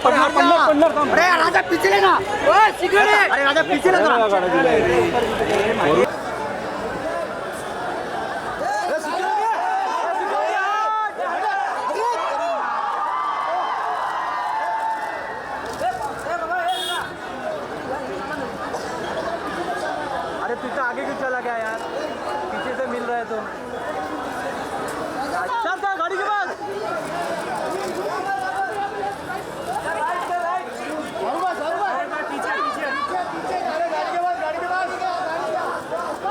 अरे राजा पीछे लेना, अरे राजा पीछे लेना। अरे तू तो आगे क्यों चला गया यार, पीछे से मिल रहा है तो चल गाड़ी के पास।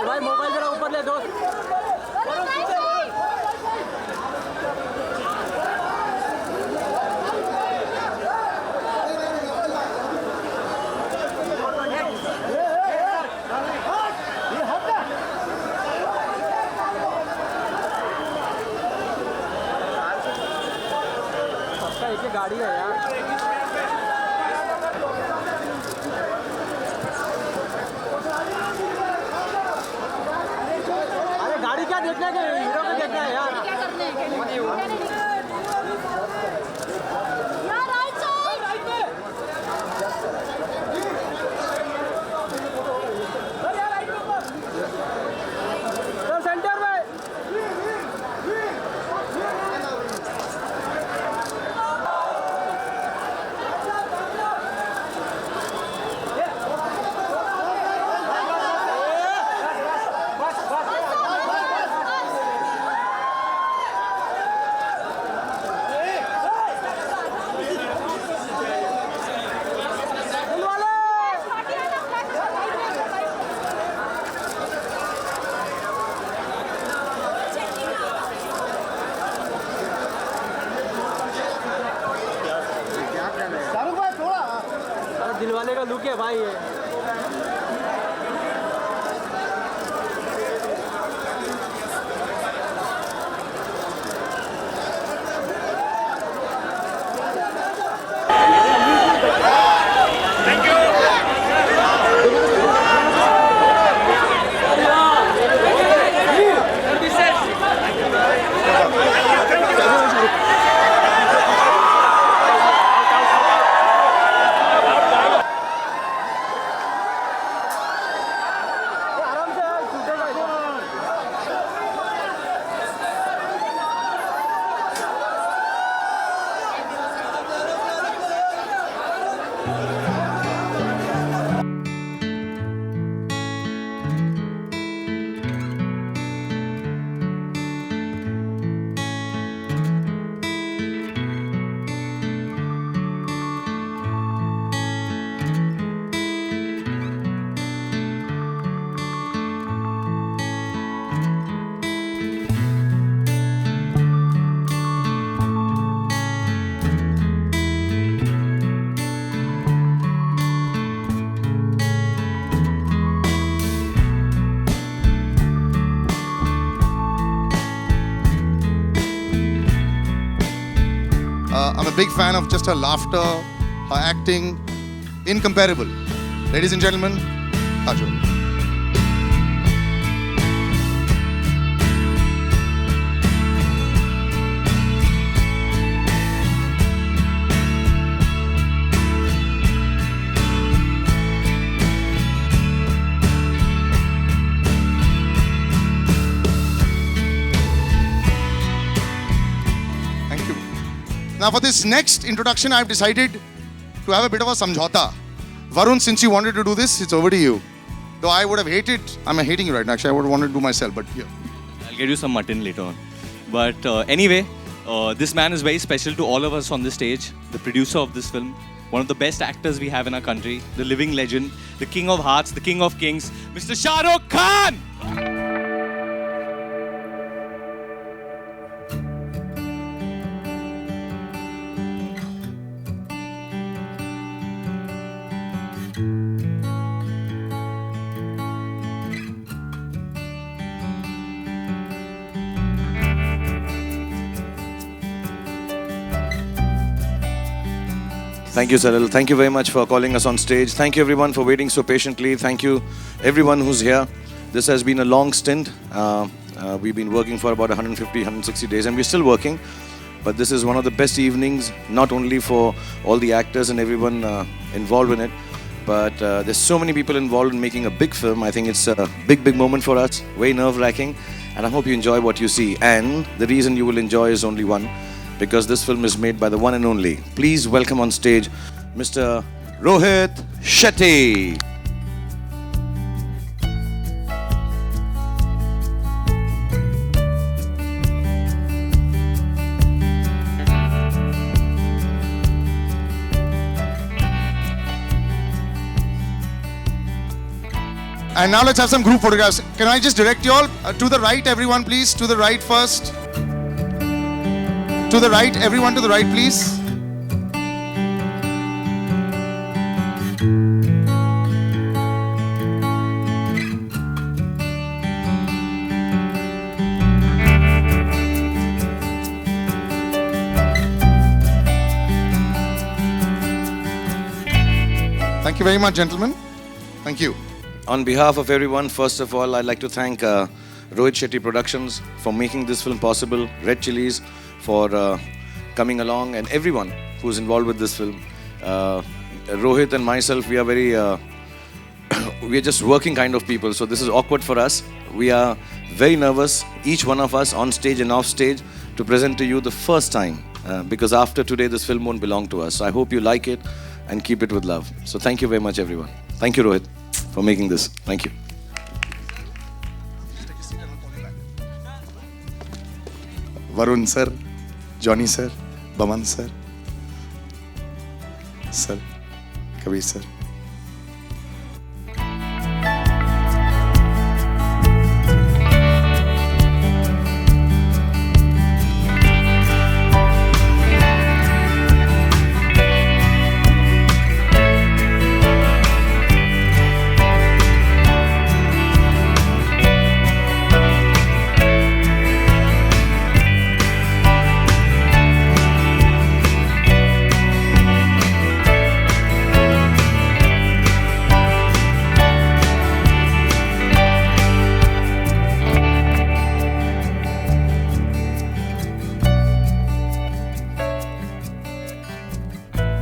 भाई मोबाइल जरा ऊपर ले दोस्त। एक गाड़ी है यार। अरे गाड़ी क्या देखने के, हीरो को देखना है यार। सेंटर में दिलवाले का लुक है भाई ये। I'm a big fan of just her laughter, her acting, incomparable. Ladies and gentlemen, Kajol. Now for this next introduction, I've decided to have a bit of a samjhauta. Varun, since you wanted to do this, it's over to you. Though I would have hated, I'm hating you right now. Actually, I would have wanted to do myself, but here. I'll get you some mutton later on. But anyway, this man is very special to all of us on this stage. The producer of this film, one of the best actors we have in our country, the living legend, the king of hearts, the king of kings, Mr. Shah Rukh Khan! Thank you, Salil. Thank you very much for calling us on stage. Thank you, everyone, for waiting so patiently. Thank you, everyone who's here. This has been a long stint. We've been working for about 150, 160 days, and we're still working. but this is one of the best evenings, not only for all the actors and everyone involved in it, but there's so many people involved in making a big film. I think it's a big moment for us, very nerve-wracking, and I hope you enjoy what you see. And the reason you will enjoy is only one, because this film is made by the one and only. Please welcome on stage Mr. Rohit Shetty. And now let's have some group photographs. Can I just direct you all to the right, everyone, please? To the right first. To the right, everyone to the right, please. Thank you very much, gentlemen. Thank you. On behalf of everyone, first of all, I'd like to thank Rohit Shetty Productions for making this film possible, Red Chillies for coming along, and everyone who's involved with this film. Rohit and myself, we are very, we are just working kind of people, so this is awkward for us. We are very nervous, each one of us on stage and off stage, to present to you the first time, because after today, this film won't belong to us. So I hope you like it and keep it with love. So thank you very much, everyone. Thank you, Rohit, for making this. Thank you. Varun sir, Johnny sir, Baman sir, Kabir sir.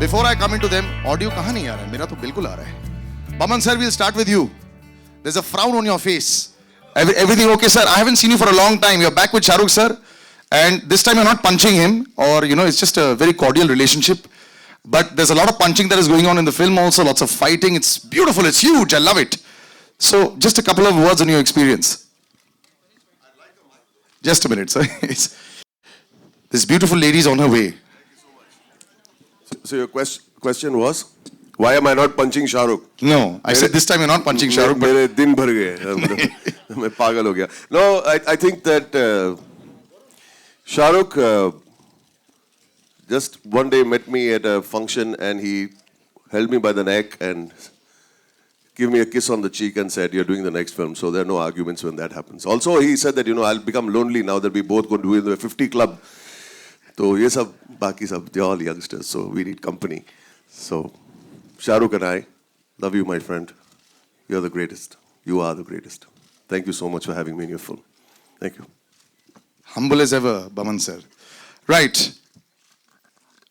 Before I come into them, audio kahan nahi aa raha hai? Mera to bilkul aa raha hai. Baman sir, we'll start with you. There's a frown on your face. Everything okay, sir? I haven't seen you for a long time. You're back with Shah Rukh, sir. And this time you're not punching him, or, you know, it's just a very cordial relationship. But there's a lot of punching that is going on in the film also, lots of fighting. It's beautiful, it's huge, I love it. So, just a couple of words on your experience. Just a minute, sir. This beautiful lady is on her way. So your question was, why am I not punching Shah Rukh? No, I said this time you're not punching Shah Rukh. मेरे दिन भर गए, मैं पागल हो गया. No, I think that Shah Rukh just one day met me at a function and he held me by the neck and gave me a kiss on the cheek and said, "You're doing the next film." So there are no arguments when that happens. Also, he said that, you know, I'll become lonely now that we both going to do the 50 club. So ये सब बाकी सब, they're all youngsters, so we need company. So Shah Rukh and I love you, my friend. You're the greatest. You are the greatest. Thank you so much for having me in your film. Thank you. Humble as ever, Baman sir. Right.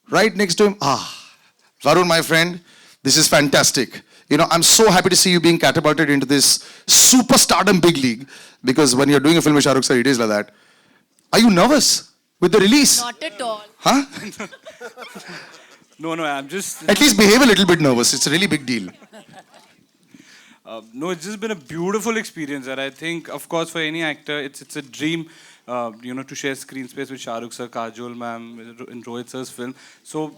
Right next to him. Varun, my friend, this is fantastic. You know, I'm so happy to see you being catapulted into this superstardom big league, because when you're doing a film with Shah Rukh sir, it is like that. Are you nervous with the release? Not at all. Huh? No, I'm just... At least behave a little bit nervous. It's a really big deal. No, it's just been a beautiful experience, and I think, of course, for any actor, it's a dream, you know, to share screen space with Shah Rukh sir, Kajol ma'am, in Rohit sir's film. So,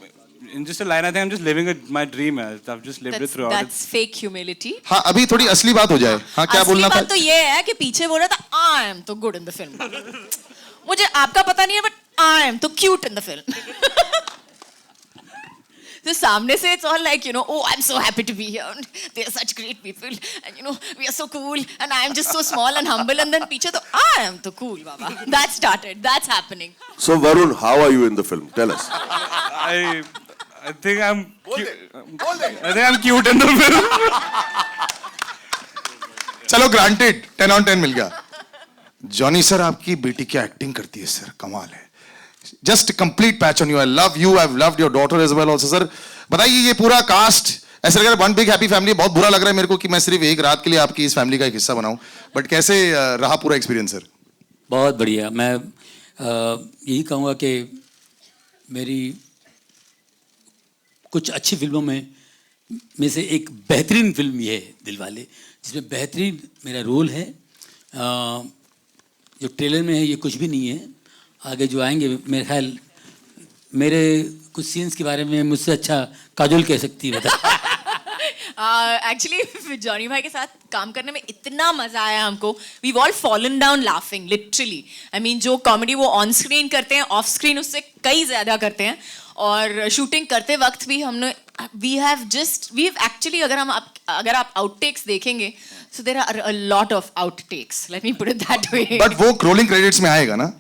in just a line, I think I'm just living my dream. I've just lived it throughout. That's fake humility. हाँ, अभी थोड़ी असली बात हो जाए. हाँ, क्या बोलना था? असली बात तो ये है कि पीछे बोल रहा था, I am तो good in the film. मुझे आपका पता नहीं है, but I am तो cute in the film. So सामने से it's all like, you know, oh, I'm so happy to be here. They are such great people, and you know, we are so cool, and I am just so small and humble. And then पीछे तो I am तो cool, Baba. That started. That's happening. So Varun, how are you in the film? Tell us. I think I'm cute in the film. चलो granted, 10 on 10 मिल गया. Johnny sir, आपकी बेटी क्या acting करती है सर, कमाल है. just a complete patch on you. I love you. I've loved your daughter as well also, sir. बताइए ये पूरा कास्ट ऐसा लग रहा है वन बिग हैप्पी फैमिली. बहुत बुरा लग रहा है मेरे को कि मैं सिर्फ एक रात के लिए आपकी इस फैमिली का एक हिस्सा बनाऊं. बट कैसे रहा पूरा एक्सपीरियंस सर? बहुत बढ़िया. मैं यही कहूँगा कि मेरी कुछ अच्छी फिल्मों में से एक बेहतरीन फिल्म ये है दिलवाले, जिसमें बेहतरीन मेरा रोल है. जो ट्रेलर में है ये कुछ भी नहीं है. आगे जो आएंगे मेरे ख्याल मेरे कुछ सीन्स के बारे में मुझसे अच्छा काजोल कह सकती है. बता एक्चुअली जॉनी भाई के साथ काम करने में इतना मजा आया हमको. We all fallen down laughing literally. I mean जो कॉमेडी वो ऑन स्क्रीन करते हैं, ऑफ स्क्रीन उससे कई ज्यादा करते हैं. और शूटिंग करते वक्त भी हमने वी हैव एक्चुअली अगर आप आउटटेक्स देखेंगे, so there are a lot of outtakes. Let me put it that way. But वो rolling credits में आएगा ना?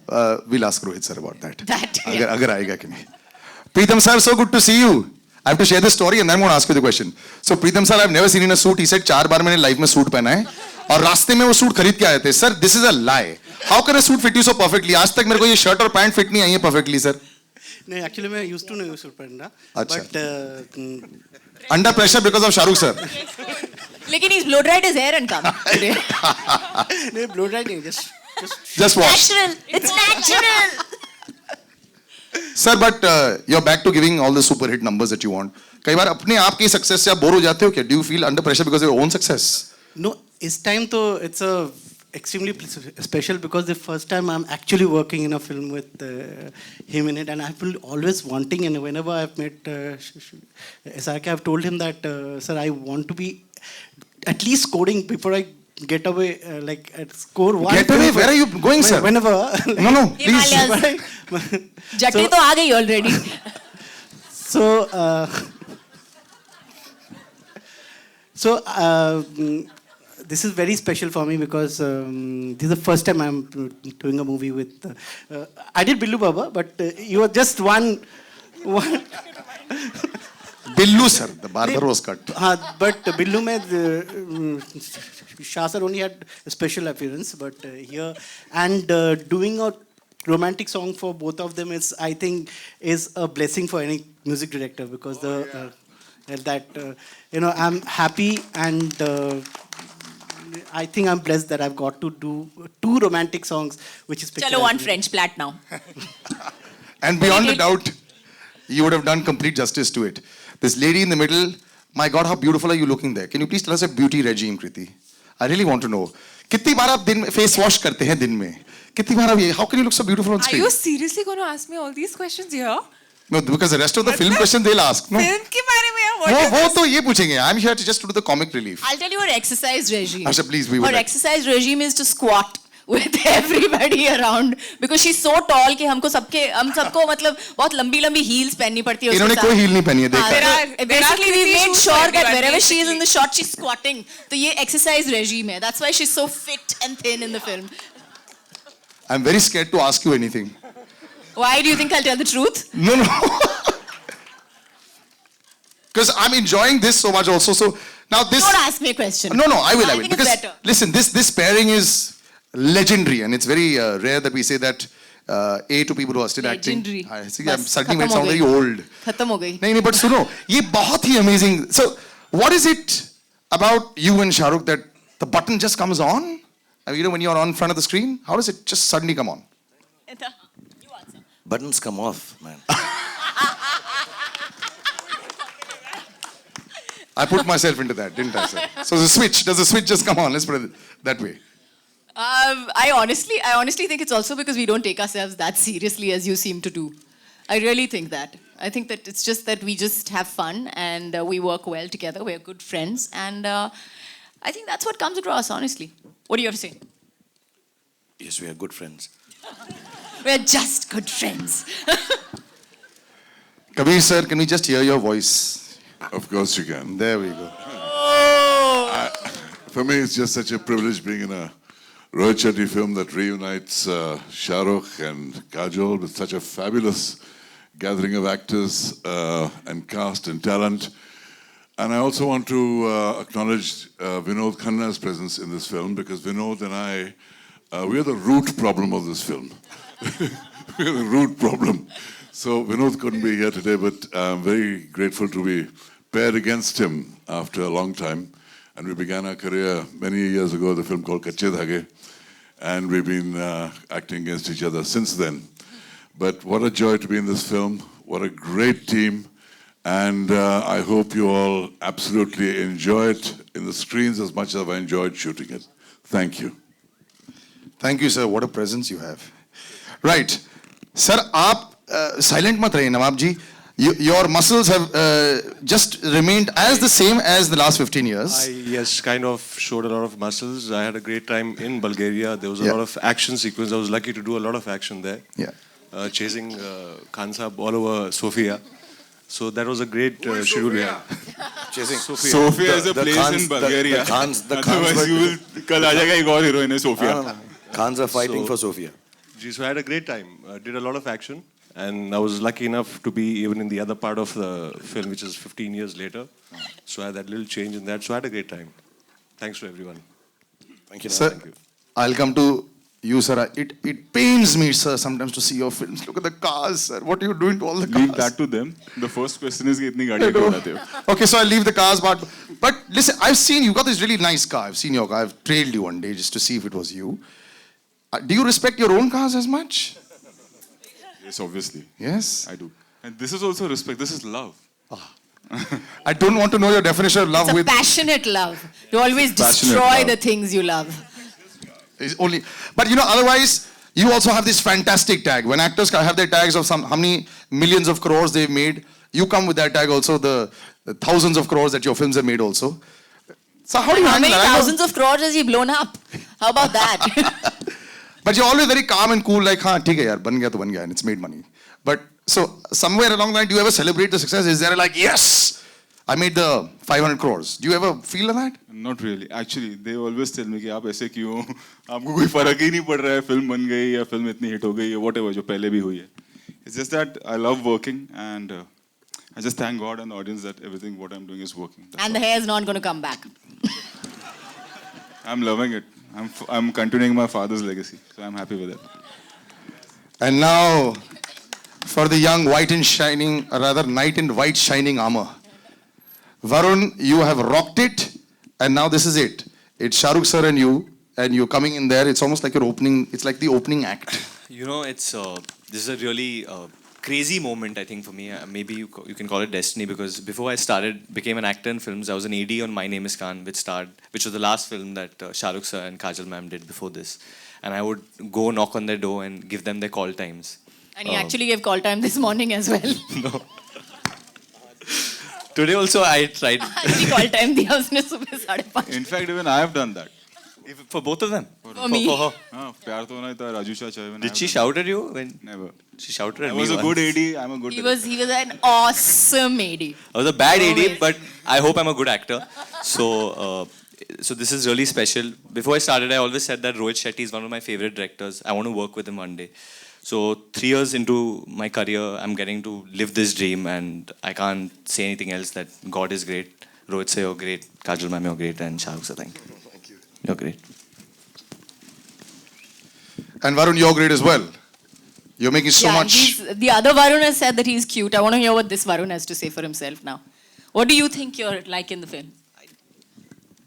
We'll ask Rohit sir about that. That yeah. अगर आएगा कि नहीं. Preetham sir, so good to see you. I have to share the story and then I'm going to ask you the question. So Preetham sir, I've never seen in a suit. He said 4 बार मैंने life में suit पहना है और रास्ते में वो suit खरीद के आए थे. Sir, this is a lie. How can a suit fit you so perfectly? आज तक मेरे को ये शर्ट और पैंट फिट नहीं आई है perfectly, sir. नहीं, एक्चुअली मैं यूज्ड टू नहीं सूट पहनना. अच्छा. But Under pressure because of Shahrukh sir. लेकिन he's blow dried his hair and come today. नहीं, blow dry नहीं, Just wash. Natural. It's natural. Sir, but you're back to giving all the super hit numbers that you want. कई बार अपने आप की success से आप bore हो जाते हो क्या? Do you feel under pressure because of your own success? No, इस time तो it's a extremely special because the first time I'm actually working in a film with him in it, and I've been always wanting, and whenever I've met SRK, I've told him that sir, I want to be at least scoring before I get away, like at score one. Get away? Where are you going, sir? Whenever. No, please. जटे तो आ गई already. So this is very special for me because this is the first time I'm doing a movie with. I did Billu Baba, but you are just one. Billu sir, the barber was cut. But Billu mein Shah sir only had a special appearance, but here and doing a romantic song for both of them is, I think, is a blessing for any music director because I'm happy and I think I'm blessed that I've got to do 2 romantic songs, which is. Chalo, one French plat now. And beyond a doubt, you would have done complete justice to it. This lady in the middle, my God, how beautiful are you looking there? Can you please tell us a beauty regime, Kriti? I really want to know. कितनी बार आप दिन में face wash करते हैं दिन में? कितनी बार आप ये? How can you look so beautiful on screen? Are you seriously going to ask me all these questions here? No, because the rest of the film question they'll ask. No. Film के बारे में वो तो ये पूछेंगे. I'm here to just to do the comic relief. I'll tell you her exercise regime. Asha, please, we would. Her exercise regime is to squat with everybody around because she's so tall कि हम सबको मतलब बहुत लंबी heels पहननी पड़ती है. इन्होंने कोई heel नहीं पहनी है देखा. Basically we made sure that wherever she is in the shot she's squatting. तो ये exercise regime है. That's why she's so fit and thin in the film. I'm very scared to ask you anything. Why do you think I'll tell the truth? No. Because I'm enjoying this so much also. So now this. Don't ask me a question. No, I will. I think because it's better. listen, this pairing is legendary, and it's very rare that we say that to people who are still legendary. acting. See, I'm suddenly made sound very old. खत्म हो गई. नहीं, but सुनो, ये बहुत ही amazing. So what is it about you and Shahrukh that the button just comes on? I mean, when you're on front of the screen, how does it just suddenly come on? Buttons come off, man. I put myself into that, didn't I, sir? So does the switch just come on? Let's put it that way. I honestly think it's also because we don't take ourselves that seriously as you seem to do. I really think that. I think that it's just that we just have fun and we work well together. We're good friends and I think that's what comes across, honestly. What do you have to say? Yes, we are good friends. We're just good friends. Kabir sir, can we just hear your voice? Of course you can. There we go. For me, it's just such a privilege being in a Rohit Shetty film that reunites Shah Rukh and Kajol with such a fabulous gathering of actors and cast and talent. And I also want to acknowledge Vinod Khanna's presence in this film because Vinod and I, we are the root problem of this film. we had a root problem. So Vinod couldn't be here today, but I'm very grateful to be paired against him after a long time. And we began our career many years ago with a film called Kache Dhage. And we've been acting against each other since then. But what a joy to be in this film. What a great team. And I hope you all absolutely enjoy it in the screens as much as I enjoyed shooting it. Thank you. Thank you, sir. What a presence you have. Right. Sir, आप silent mat rahiye, Nawab ji. Your muscles have just remained as the same as the last 15 years. Yes, kind of showed a lot of muscles. I had a great time in Bulgaria. There was a lot of action sequence. I was lucky to do a lot of action there. Yeah. Chasing Khan Saab all over Sofia. So that was a great schedule we had. Chasing Sofia is a place in Bulgaria. Otherwise you will kal aa jayega ek aur heroine hai Sofia. Khans are fighting for Sofia. So I had a great time. Did a lot of action. And I was lucky enough to be even in the other part of the film, which is 15 years later. So I had that little change in that. So I had a great time. Thanks to everyone. Thank you. Sir, Thank you. I'll come to you, sir. It pains me, sir, sometimes to see your films. Look at the cars, sir. What are you doing to all the cars? Leave that to them. The first question is कि इतनी गाड़ियाँ क्यों बनाते हो? Okay, so I'll leave the cars part. But listen, I've seen you got this really nice car. I've seen your car. I've trailed you one day just to see if it was you. Do you respect your own cars as much? Yes, obviously. Yes. I do. And this is also respect. This is love. I don't want to know your definition of love It's a with passionate love. You always Passionate destroy love. the things you love. is only. But you know, otherwise, you also have this fantastic tag. When actors have their tags of how many millions of crores they've made, you come with that tag also, the thousands of crores that your films have made also. So how do you How handle many that? thousands of crores has he blown up? How about that? But you're always very calm and cool, like, हाँ ठीक है यार, बन गया तो बन गया, and it's made money. But so somewhere along the line, do you ever celebrate the success? Is there like, yes, I made the 500 crores? Do you ever feel like that? Not really. Actually, they always tell me कि आप ऐसे क्यों? आपको कोई फर्क ही नहीं पड़ रहा है, film बन गई या film इतनी hit हो गई या whatever जो पहले भी हुई है. It's just that I love working and I just thank God and the audience that everything what I'm doing is working. That's And the hair is not going to come back. I'm loving it. I'm continuing my father's legacy, so I'm happy with it. And now, for the young white and shining, or rather knight in white shining armor, Varun, you have rocked it, and now this is it. It's Shah Rukh sir and you're coming in there. It's almost like your opening. It's like the opening act. You know, it's this is a really crazy moment, I think, for me. Maybe you can call it destiny, because before I became an actor in films, I was an AD on My Name Is Khan, which was the last film that Shah Rukh sir and Kajal ma'am did before this. And I would go knock on their door and give them their call times. And he actually gave call time this morning as well. No. Today also I tried. He call time दिया उसने सुबह 5:30. In fact, even I have done that. For both of them? For me. For her. हाँ, प्यार तो होना ही था, राजू शाह चाहे. Did she shout at you? Never. She shouted at I me was a once. good AD. I'm a good. He was an awesome AD. I was a bad AD, Always. but I hope I'm a good actor. So this is really special. Before I started, I always said that Rohit Shetty is one of my favorite directors. I want to work with him one day. So 3 years into my career, I'm getting to live this dream, and I can't say anything else that God is great. Rohit sir, you're great. Kajal ma'am, you're great. And Shah Rukh sir, thank you. Thank you. You're great. And Varun, you're great as well. You're making so much. The other Varun has said that he's cute. I want to hear what this Varun has to say for himself now. What do you think you're like in the film?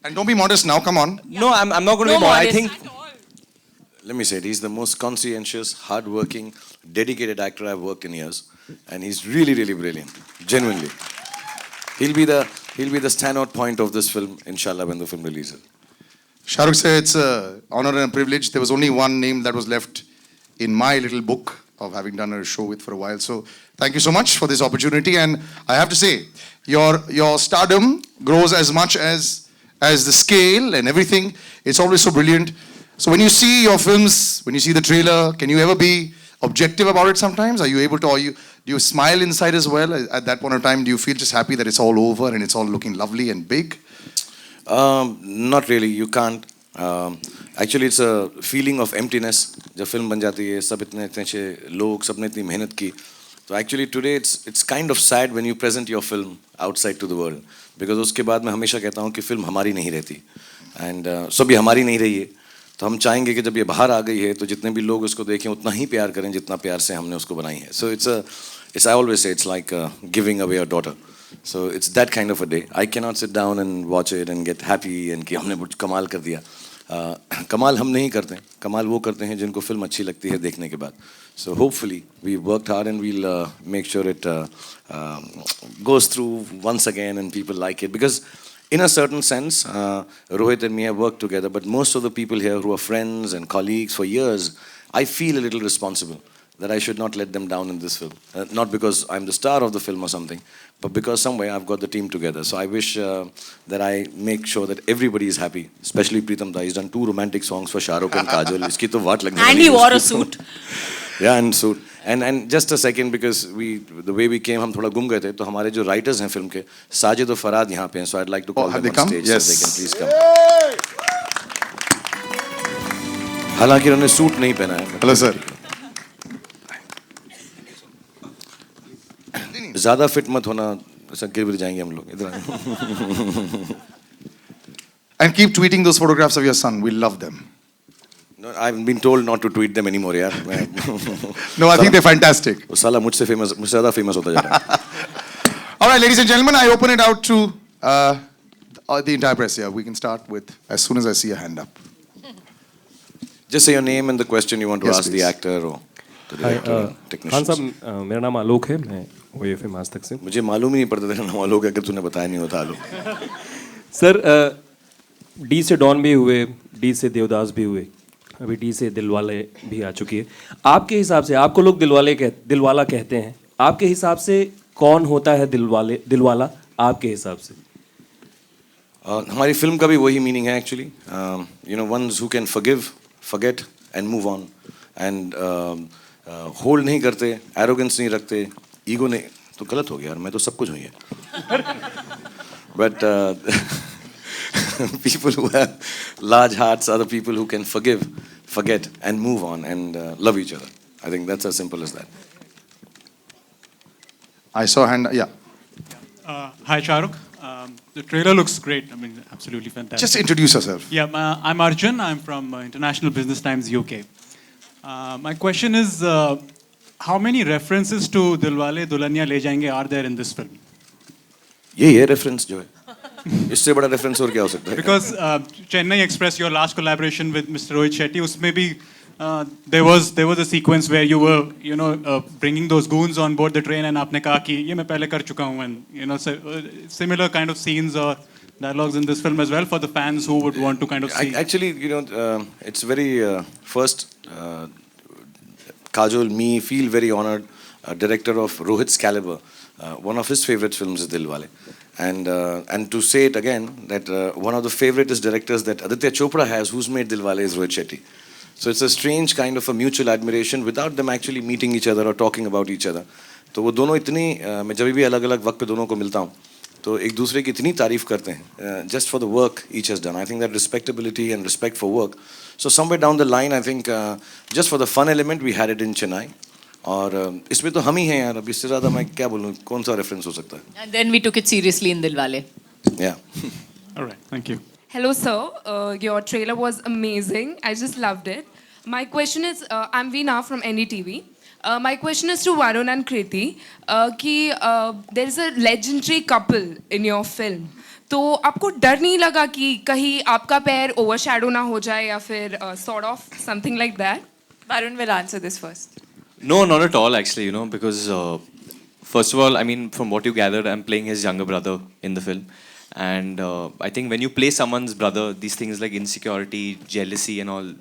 And don't be modest now, come on. No, I'm not going to No be more. I modest. think Let me say it, he's the most conscientious, hard-working, dedicated actor I've worked in years. And he's really, really brilliant. Genuinely. He'll be the standout point of this film, inshallah, when the film releases. Shah Rukh sir, it's an honor and a privilege. There was only one name that was left in my little book of having done a show with for a while. So thank you so much for this opportunity. And I have to say, your stardom grows as much as the scale and everything. It's always so brilliant. So when you see your films, when you see the trailer, can you ever be objective about it sometimes? Are you able to, do you smile inside as well? At that point of time, do you feel just happy that it's all over and it's all looking lovely and big? Not really, you can't. Actually, it's a feeling of emptiness. जब film बन जाती है, सब इतने अच्छे लोग, सबने इतनी मेहनत की. So actually today it's kind of sad when you present your film outside to the world, because उसके बाद मैं हमेशा कहता हूँ कि film हमारी नहीं रहती, and so भी हमारी नहीं रही है. तो हम चाहेंगे कि जब ये बाहर आ गई है तो जितने भी लोग उसको देखें उतना ही प्यार करें जितना प्यार से हमने उसको बनाई है. So it's I always say it's like giving away a daughter. So it's that kind of a day. I cannot sit down and watch it and get happy and कि हमने कुछ कमाल कर दिया. कमाल हम नहीं करते, कमाल वो करते हैं जिनको फिल्म अच्छी लगती है देखने के बाद. So hopefully we worked hard and we'll make sure it goes through once again and people like it, because in a certain sense Rohit and me have worked together, but most of the people here who are friends and colleagues for years, I feel a little responsible that I should not let them down in this film. Not because I'm the star of the film or something, but because somewhere I've got the team together. So I wish that I make sure that everybody is happy, especially Pritam Da. He's done 2 romantic songs for Shah Rukh and Kajol. Iski to vaat lagne And wali he hai, wore a uski to- suit. Yeah, and suit. And just a second, because the way we came, हम थोड़ा गुम गए थे, तो हमारे जो writers हैं film के, साजिद और फराद यहाँ पे हैं, so I'd like to call have them they on come? stage Yes. so they can please come. हालांकि उन्होंने सूट नहीं पहना है. Hello, sir. ज़्यादा फिट मत होना, ऐसा गिर जाएंगे हम लोग. इधर आए. And keep tweeting those photographs of your son. We love them. No, I've been told not to tweet them anymore, यार. No, I think they're fantastic. वो साला मुझसे ज़्यादा famous होता जा रहा है. All right, ladies and gentlemen, I open it out to the entire press here. We can start with as soon as I see a hand up. Just say your name and the question you want to Yes, ask the please. actor or the director or Khan technician. साहब मेरा नाम आलोक है, मैं OFM आज तक से. मुझे मालूम ही नहीं पड़ता तेरा नाम आलोक है अगर तूने बताया नहीं होता आलोक. सर डी से डॉन भी हुए, डी से देवदास भी हुए, अभी डी से दिलवाले भी आ चुकी है. आपके हिसाब से, आपको लोग दिलवाला कहते हैं, आपके हिसाब से कौन होता है दिलवाला आपके हिसाब से? हमारी फिल्म का भी वही मीनिंग है actually. You know, ones who can forgive, forget and move on, and hold नहीं करते, एरोगेंस नहीं रखते, ईगो नहीं. तो गलत हो गया यार, मैं तो सब कुछ हुई है. But people who have large hearts are the people who can forgive, forget and move on and love each other. I think that's as simple as that. I saw a hand. Yeah. Hi, Shahrukh. The trailer looks great. I mean, absolutely fantastic. Just introduce yourself. Yeah, I'm Arjun. I'm from International Business Times UK. My question is, how many references to Dilwale Dulhania Le Jayenge are there in this film? यही है reference जो है. इससे बड़ा reference और क्या हो सकता है? Because Chennai Express, your last collaboration with Mr. Rohit Shetty, उसमें भी there was a sequence where you were, you know, bringing those goons on board the train, and आपने कहा कि ये मैं पहले कर चुका हूँ, and you know, similar kind of scenes or dialogues in this film as well for the fans who would want to kind of see. Actually, you know, it's very first. Kajol, me feel very honored. Director of Rohit's caliber, one of his favorite films is Dilwale, and to say it again that one of the favoriteest directors that Aditya Chopra has, who's made Dilwale, is Rohit Shetty. So it's a strange kind of a mutual admiration without them actually meeting each other or talking about each other. तो वो दोनों इतनी मैं जब भी अलग-अलग वक्त पे दोनों को मिलता हूँ तो एक दूसरे की इतनी तारीफ करते हैं just for the work each has done. I think that respectability and respect for work. So somewhere down the line, I think just for the fun element, we had it in Chennai. और इसमें तो हम ही हैं यार, अब इससे ज़्यादा मैं क्या बोलूँ, कौन सा रेफरेंस हो सकता है? And then we took it seriously in Dilwale. Yeah. All right, thank you. Hello, sir. Your trailer was amazing. I just loved it. My question is, I'm Veena from NDTV. My question is to Varun and Kriti. There is a legendary couple in your film. तो आपको डर नहीं लगा कि कहीं आपका पैर overshadow ना हो जाए या फिर sort of something like that? Varun will answer this first. No, not at all, actually, you know, because first of all, I mean, from what you gathered, I'm playing his younger brother in the film. And I think when you play someone's brother, these things like insecurity, jealousy, and all,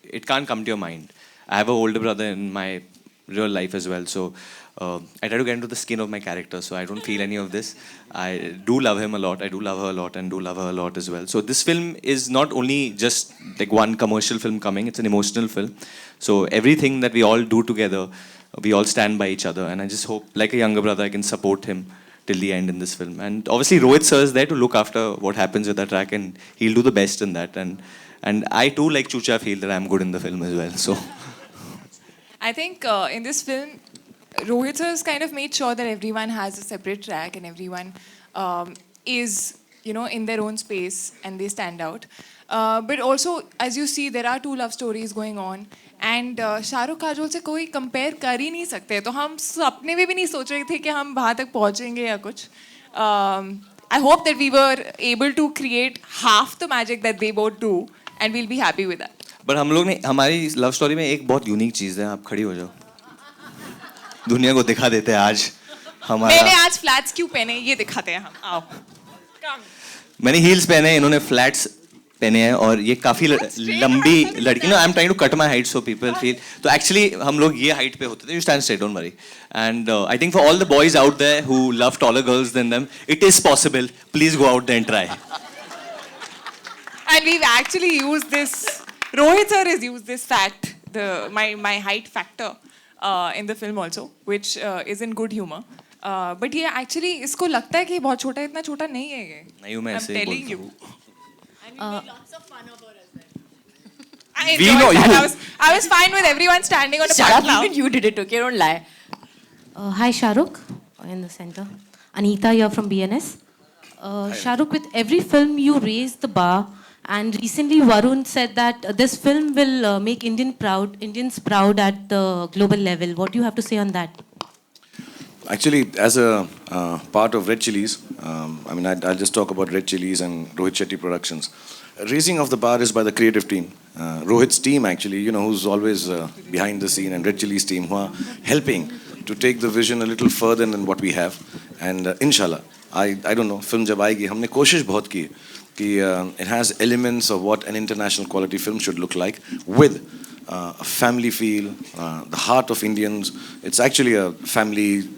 it can't come to your mind. I have an older brother in my real life as well, so I try to get into the skin of my character, so I don't feel any of this. I do love him a lot, I do love her a lot, and do love her a lot as well. So this film is not only just like one commercial film coming, it's an emotional film. So everything that we all do together, we all stand by each other, and I just hope, like a younger brother, I can support him till the end in this film. And obviously Rohit sir is there to look after what happens with the track, and he'll do the best in that. And I too, like Chucha, feel that I'm good in the film as well. So I think in this film, Rohit sir has kind of made sure that everyone has a separate track and everyone is you know, in their own space and they stand out. But also, as you see, there are two love stories going on. And Shahrukh Kajol से कोई compare कर ही नहीं सकते. तो हम सपने में भी नहीं सोच रहे थे कि हम वहाँ तक पहुँचेंगे या कुछ. I hope that we were able to create half the magic that they both do, and we'll be happy with that. But हम लोग ने हमारी लव स्टोरी में एक बहुत यूनिक चीज़ है. आप खड़ी हो जाओ. दुनिया को दिखा देते हैं आज हमारा. मैंने आज फ्लैट्स क्यों पहने ये दिखाते हैं हम. आओ. मैंने हील्स पहने हैं, इन्होंने फ्लैट्स पहने हैं और ये काफी लंबी लड़की. No I am trying to cut my height so people feel. तो एक्चुअली हम लोग ये हाइट पे होते थे. You stand straight, don't worry. And I think for all the boys out there who love taller girls than them, it is possible. Please go out there and try. And we've actually used this. Rohit sir has used this fact, my height factor, in the film also, which is in good humor. But ये actually इसको लगता है कि बहुत छोटा है, इतना छोटा नहीं है ये. नहीं हूँ मैं ऐसे. I'm telling you. Lots of fun over as well. I enjoyed that. I was fine with everyone standing on a Shut up, platform. even you did it, okay? Don't lie. Hi, Shahrukh, in the center. Anita here from BNS. Shahrukh, with every film you raise the bar, and recently Varun said that this film will make Indians proud at the global level. What do you have to say on that? Actually, as a part of Red Chillies, I mean, I'll just talk about Red Chillies and Rohit Shetty Productions. Raising of the bar is by the creative team. Rohit's team, actually, you know, who's always behind the scene, and Red Chillies team, who are helping to take the vision a little further than what we have. And inshallah, I don't know, film jab aayegi, humne koshish bahut ki कि it has elements of what an international quality film should look like, with a family feel, the heart of Indians. It's actually a family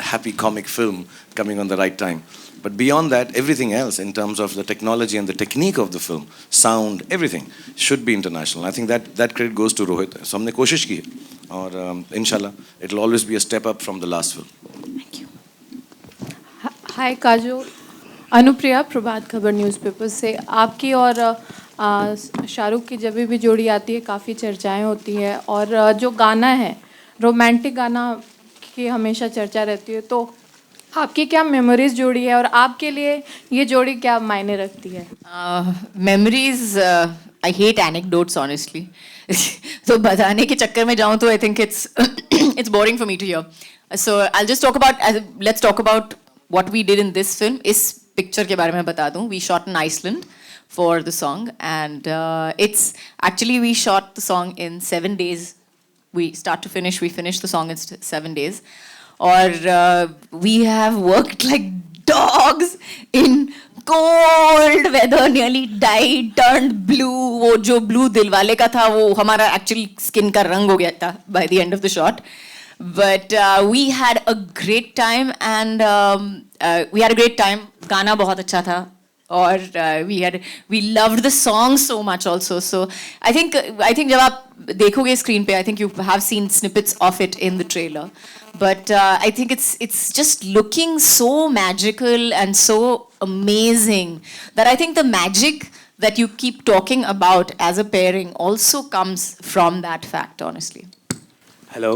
happy comic film coming on the right time. But beyond that, everything else in terms of the technology and the technique of the film, sound, everything should be international. I think that credit goes to Rohit. So हमने कोशिश की है और inshallah it will always be a step up from the last film. Thank you. Hi Kajol. Anupriya Prabhat Khabar newspaper से. आपकी और शाहरुख की जब भी जोड़ी आती है काफ़ी चर्चाएं होती है, और जो गाना है रोमांटिक गाना की हमेशा चर्चा रहती है. तो आपकी क्या मेमोरीज जोड़ी है और आपके लिए ये जोड़ी क्या मायने रखती है? Memories, I hate anecdotes honestly. तो बताने के चक्कर में जाऊँ तो I think it's boring for me to hear. So I'll just let's talk about what we did in this film. इस पिक्चर के बारे में बता दूं. We shot in Iceland for the song, and it's actually we shot the song in 7 days. We start to finish, we finished the song in 7 days. Or we have worked like dogs in cold weather, nearly died, turned blue. वो जो blue Dilwale का था वो हमारा actually skin का रंग हो गया था by the end of the shot. But we had a great time, and गाना बहुत अच्छा था, और we loved the song so much also. So I think जब आप देखोगे screen पे, I think you have seen snippets of it in the trailer. But I think it's just looking so magical and so amazing that I think the magic that you keep talking about as a pairing also comes from that fact, honestly. Hello.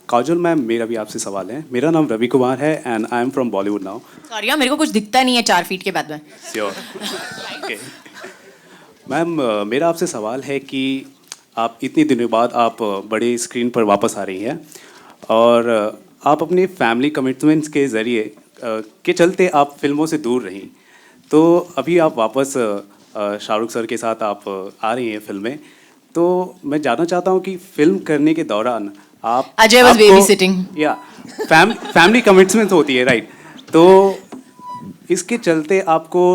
Kajol ma'am, मेरा भी आपसे सवाल है. मेरा नाम रवि कुमार है and I am from Bollywood now. Sorry मेरे को कुछ दिखता नहीं है 4 फीट के बाद में. श्योर. मैम, मेरा आपसे सवाल है कि आप इतनी दिनों बाद आप बड़े स्क्रीन पर वापस आ रही हैं, और आप अपने फैमिली कमिटमेंट्स के ज़रिए के चलते आप फिल्मों से दूर रहीं. तो अभी आप वापस शाहरुख सर के साथ आप आ रही हैं फिल्म में. तो मैं जानना चाहता हूँ कि फिल्म करने के दौरान आप अजय वाज बेबी सिटिंग या फैमिली कमिटमेंट्स होती है, राइट? तो इसके चलते आपको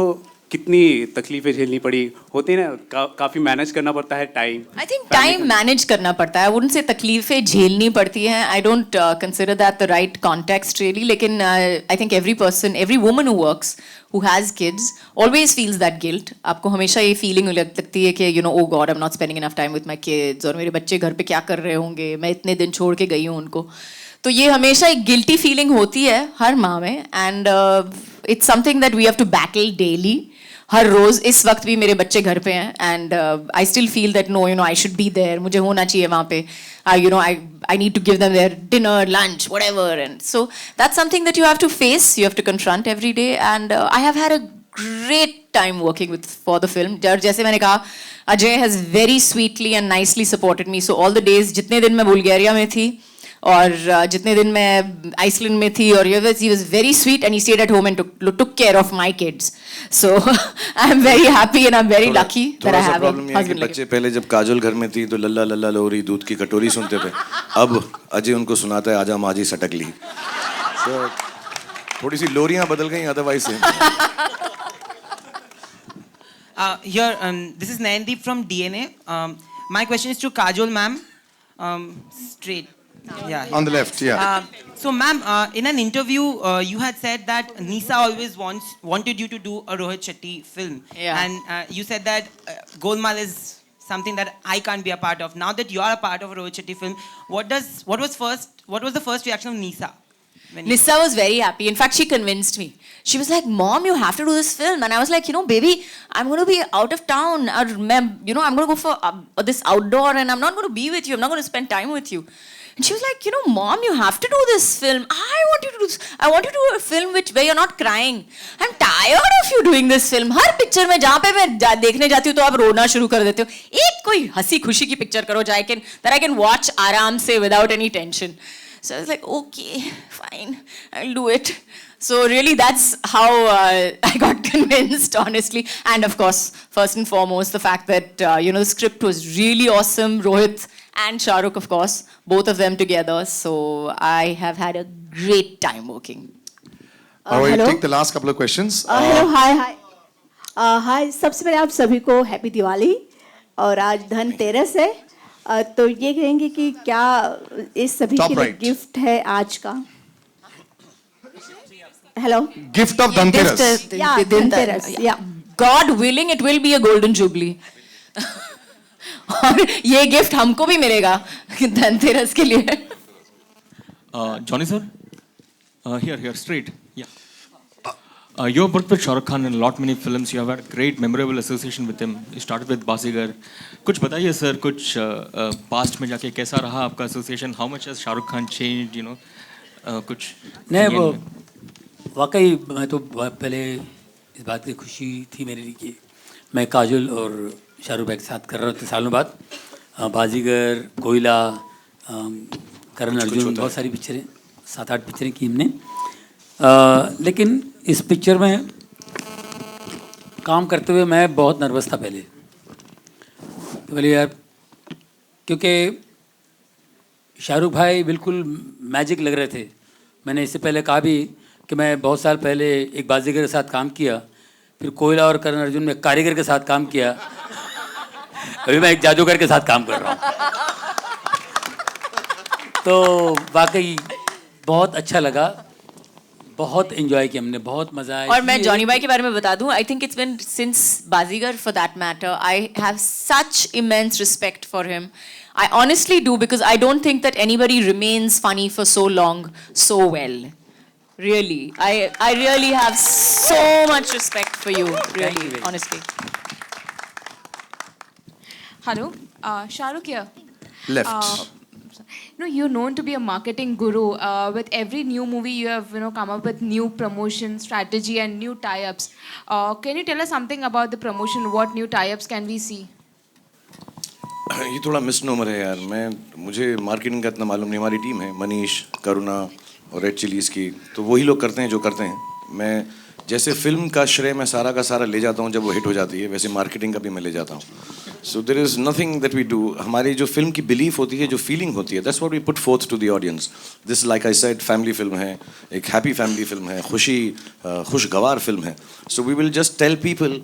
कितनी तकलीफें झेलनी पड़ी होती है ना, काफ़ी मैनेज करना पड़ता है time. I think time manage करना पड़ता है. उनसे तकलीफें झेलनी पड़ती हैं. I don't consider that the right context really, लेकिन I think every person, every woman who works, who has kids, always feels that guilt. आपको हमेशा ये फीलिंग लगती है कि you know, oh God, I'm not spending enough time with my kids, और मेरे बच्चे घर पे क्या कर रहे होंगे, मैं इतने दिन छोड़ के गई हूँ उनको. तो ये हमेशा एक गिल्टी फीलिंग होती है हर माँ में, and it's something that we have to battle daily. हर रोज इस वक्त भी मेरे बच्चे घर पे हैं and I still feel that no you know I should be there, मुझे होना चाहिए वहाँ पे. I need to give them their dinner, lunch, whatever, and so that's something that you have to face, you have to confront every day, and I have had a great time working for the film. जैसे मैंने कहा, Ajay has very sweetly and nicely supported me. So all the days, जितने दिन मैं Bulgaria में थी और जितने दिन मैं आइसलैंड में थी, और he was very sweet and he stayed at home and took care of my kids. So I'm very happy and I'm very lucky that I have a husband like बच्चे पहले जब काजोल घर में थी तो लल्ला लल्ला लोरी दूध की कटोरी सुनते थे, अब अजय उनको सुनाता है आजा माजी सटक ली. So थोड़ी सी लोरियां बदल गई, otherwise This is Nayandeep from DNA. My question is to Kajol ma'am. Straight. Yeah. On the left, yeah. So ma'am, in an interview, you had said that Nisa always wanted you to do a Rohit Shetty film. Yeah. And you said that Golmaal is something that I can't be a part of. Now that you are a part of a Rohit Shetty film, what was the first reaction of Nisa? Nisa was very happy. In fact, she convinced me. She was like, Mom, you have to do this film. And I was like, baby, I'm going to be out of town. Or, I'm going to go for this outdoor and I'm not going to be with you. I'm not going to spend time with you. And she was like, Mom, you have to do this film. I want you to do this. I want you to do a film where you're not crying. I'm tired of you doing this film. Her picture में जहाँ पे मैं देखने जाती हूँ तो आप रोना शुरू कर देते हो. एक कोई हंसी खुशी की picture करो that I can watch आराम से without any tension. So I was like, okay, fine, I'll do it. So really that's how I got convinced, honestly. And of course, first and foremost, the fact that, the script was really awesome. Rohit and Shah Rukh, of course, both of them together. So I have had a great time working. All right, hello? take the last couple of questions. Hello hi hi सबसे पहले आप सभी को happy Diwali. और आज धनतेरस है, तो ये कहेंगे कि क्या इस सभी के लिए गिफ्ट है आज का? Hello, gift of Dhanteras. Dhanteras, या God willing, it will be a golden jubilee. और ये गिफ्ट हमको भी मिलेगा धनतेरस के लिए. Johnny sir, here, straight. Yeah. You have worked with Shah Rukh Khan in many films. You have had a great, memorable association with him. You started with Bazigar. कुछ बताइए sir, कुछ past में जाके कैसा रहा आपका association? How much has Shah Rukh Khan changed? कुछ नहीं, वो वाकई मैं तो पहले इस बात की खुशी थी मेरे लिए कि मैं काजोल और शाहरुख भाई के साथ कर रहा था सालों बाद. बाजीगर, कोयला, करण अर्जुन, बहुत सारी पिक्चरें, 7-8 पिक्चरें की हमने. लेकिन इस पिक्चर में काम करते हुए मैं बहुत नर्वस था पहले. तो बोले यार, क्योंकि शाहरुख भाई बिल्कुल मैजिक लग रहे थे. मैंने इससे पहले कहा भी कि मैं बहुत साल पहले एक बाजीगर के साथ काम किया, फिर कोयला और करण अर्जुन में कारीगर के साथ काम किया, अभी मैं एक जादूगर के साथ काम कर रहा हूँ. तो वाकई बहुत अच्छा लगा, बहुत एंजॉय किया हमने, बहुत मजा आया. और मैं जॉनी भाई के बारे में बता दूं, I think it's been since Baazigar for that matter, I have such immense respect for him. I honestly do, because I don't think that anybody remains funny for so long so well. Really, I really have so much respect for you. Really, honestly. Hello, Shah Rukh here. Left. You're known to be a marketing guru. With every new movie, you have come up with new promotion strategy and new tie-ups. Can you tell us something about the promotion? What new tie-ups can we see? ये थोड़ा misnomer है यार. मुझे marketing का इतना मालूम नहीं. हमारी टीम है, मनीष, करुणा और रेड चिलीज़ की, तो वही लोग करते हैं जो करते हैं. मैं जैसे फिल्म का श्रेय मैं सारा का सारा ले जाता हूँ जब वो हिट हो जाती है, वैसे मार्केटिंग का भी मैं ले जाता हूँ. So there is nothing that we do. हमारी जो फिल्म की बिलीफ होती है, जो फीलिंग होती है, that's what we put forth to the audience. This like I said family film है, एक हैप्पी फैमिली फिल्म है, खुशगवार फिल्म है. So we will just tell people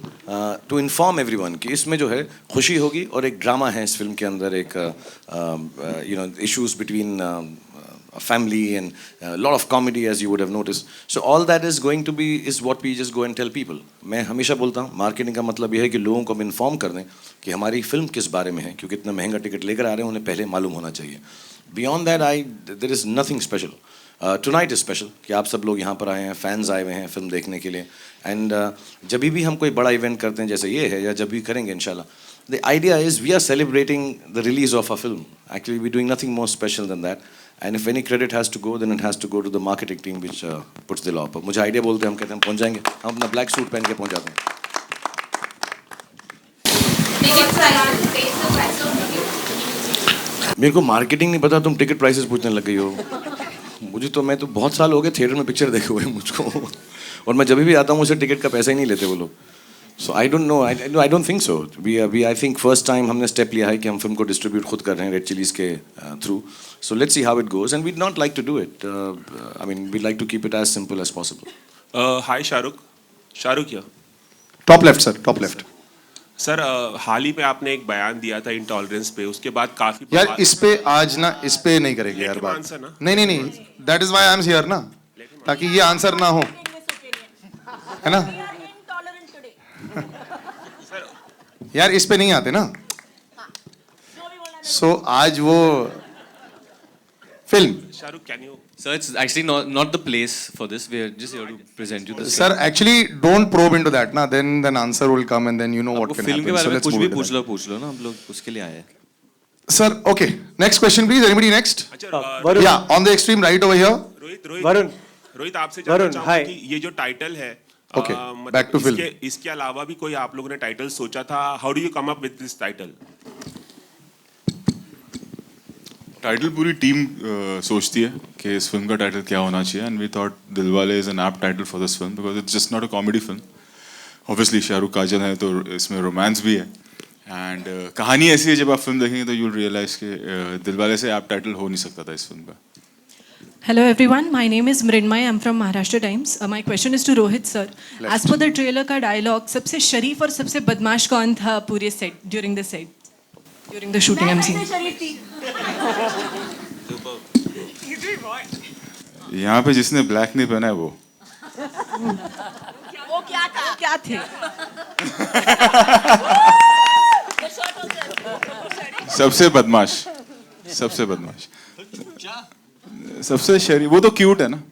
to inform everyone कि इसमें जो है खुशी होगी और एक ड्रामा है इस फिल्म के अंदर, एक issues between a family and a lot of comedy, as you would have noticed. So all that is going to be is what we just go and tell people. मैं हमेशा बोलता हूँ marketing का मतलब यह है कि लोगों को हम इन्फॉर्म कर दें कि हमारी फिल्म किस बारे में है, क्योंकि इतना महंगा टिकट लेकर आ रहे हैं, उन्हें पहले मालूम होना चाहिए. Beyond that, there is nothing special. Tonight is special कि आप सब लोग यहाँ पर आए हैं, फैंस आए हुए हैं फिल्म देखने के लिए. एंड जब भी हम कोई बड़ा इवेंट करते हैं जैसे ये है या जब भी करेंगे इंशाल्लाह, the idea is we are celebrating the release of a film. Actually we doing nothing more special than that. And if any credit has to go then it has to go to the marketing team which puts the law up. मुझे idea बोलते हैं, हम कहते हैं हम पहुँच जाएंगे, हम अपना ब्लैक सूट पहन के पहुँच जाते हैं. मेरे को मार्केटिंग नहीं पता, तुम टिकट प्राइसेस पूछने लग गई हो. मुझे तो, मैं तो बहुत साल हो गए थिएटर में पिक्चर देखे हुए मुझको, और मैं जब भी आता हूँ मुझसे टिकट का पैसा ही नहीं लेते वो लोग. So I don't know, I don't think so. We I think first time हमने स्टेप लिया है कि हम फिल्म को डिस्ट्रीब्यूट खुद कर रहे हैं रेड चिलीज के through. So let's see how it goes and we not like to do it. I mean we like to keep it as simple as possible. Hi Shahrukh या top left sir, top left. Sir हाल ही में आपने एक बयान दिया था intolerance पे, उसके बाद काफी यार इस पे आज ना, इस पे नहीं करेंगे यार बात. आंसर ना? नहीं नहीं नहीं, that is why I am here ना, ताकि ये आंसर ना हो, है ना. यार इस पे नहीं आते ना. सो आज वो film. Shahrukh can you Sir, it's actually not the place for this. We are just here to present you this. Sir, actually don't probe into that ना. Then answer will come and then you know what can film के happen. बारे So में let's कुछ move भी into that. पूछ लो ना, हम लोग उसके लिए आए हैं. Sir, okay. Next question please. Anybody next? Varun. Yeah, on the extreme right over here. Rohit आपसे जानना चाहूंगा कि ये जो टाइटल है, Okay, मतलब back to film. इसके अलावा भी कोई आप लोगों ने टाइटल सोचा था? How do you come up with this title? Title पूरी टीम सोचती है कि इस फिल्म का टाइटल क्या होना चाहिए, and we thought Dilwale is an apt title for this film because it's just not a comedy film. Obviously Shahrukh Kajol है तो इसमें रोमांस भी है, एंड कहानी ऐसी है जब आप फिल्म देखेंगे तो यू विल रियलाइज कि दिलवाले से एप्ट टाइटल हो नहीं सकता था इस फिल्म का. Hello everyone, my name is Mrinmay, I'm from Maharashtra Times. My question is to Rohit sir. As per the trailer का dialogue, सबसे शरीफ और सबसे बदमाश कौन था पूरे set, during the shooting I'm seeing? यहाँ पे जिसने ब्लैक नहीं पहना है वो. वो क्या थे? सबसे बदमाश, सबसे शरीफ, वो तो क्यूट है ना.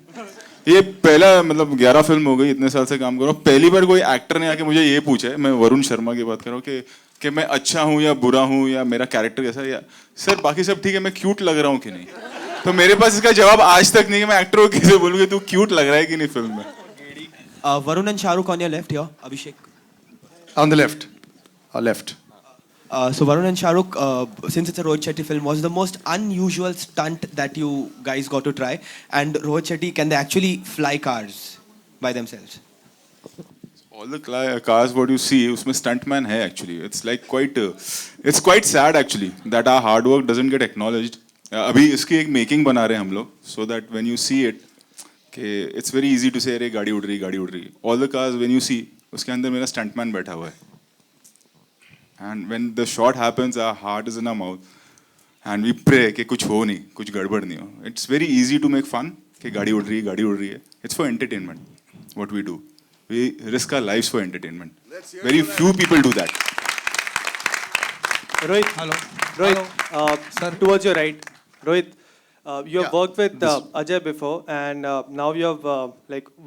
ये पहला मतलब 11 फिल्म हो गई, इतने साल से काम कर रहा हूँ, पहली बार कोई एक्टर ने आके मुझे ये पूछा है, मैं वरुण शर्मा की बात कर रहा हूँ कि मैं अच्छा हूँ या बुरा हूँ या मेरा कैरेक्टर कैसा है, या सर बाकी सब ठीक है, मैं क्यूट लग रहा हूँ कि नहीं. तो मेरे पास इसका जवाब आज तक नहीं है. मैं एक्टर को कैसे बोलूँ कि तू क्यूट लग रहा है कि नहीं फिल्म में. Varun and Shahrukh on your left here. Abhishek. On the left. Left. So Varun and Shahrukh, since it's a Rohit Shetty film, was the most unusual stunt that you guys got to try? And Rohit Shetty, can they actually fly cars by themselves? All the cars what you see, उसमें stuntman है actually. It's like it's quite sad actually that our hard work doesn't get acknowledged. अभी इसकी एक making बना रहे हैं हम लोग, so that when you see it, it's very easy to say अरे गाड़ी उड़ रही. All the cars when you see, उसके अंदर मेरा stuntman बैठा हुआ है. And when the shot happens, our heart is in our mouth, and we pray कि कुछ हो नहीं, कुछ गड़बड़ नहीं हो. It's very easy to make fun कि गाड़ी उड़ रही है. It's for entertainment. What we do, we risk our lives for entertainment. Very few people do that. Rohit. Hello. Rohit, sir, towards your right. Rohit, you have worked with Ajay before, and now you have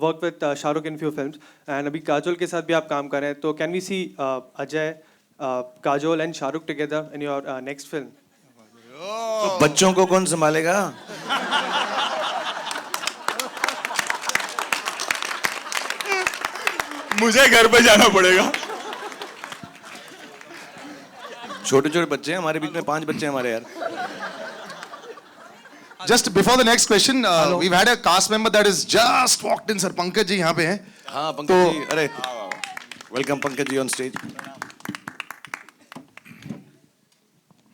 worked with Shah Rukh in few films, and अभी काजोल के साथ भी आप काम कर रहे हैं. तो can we see Ajay, Kajol and Shah Rukh together in your next film? तो बच्चों को कौन संभालेगा? मुझे घर पे जाना पड़ेगा. छोटे बच्चे हैं हमारे बीच में, 5 बच्चे हैं हमारे यार. Just before the next question, we've had a cast member that is just walked in. Sir, Pankaj ji यहाँ पे हैं. हाँ पंकज जी, अरे welcome Pankaj ji on stage.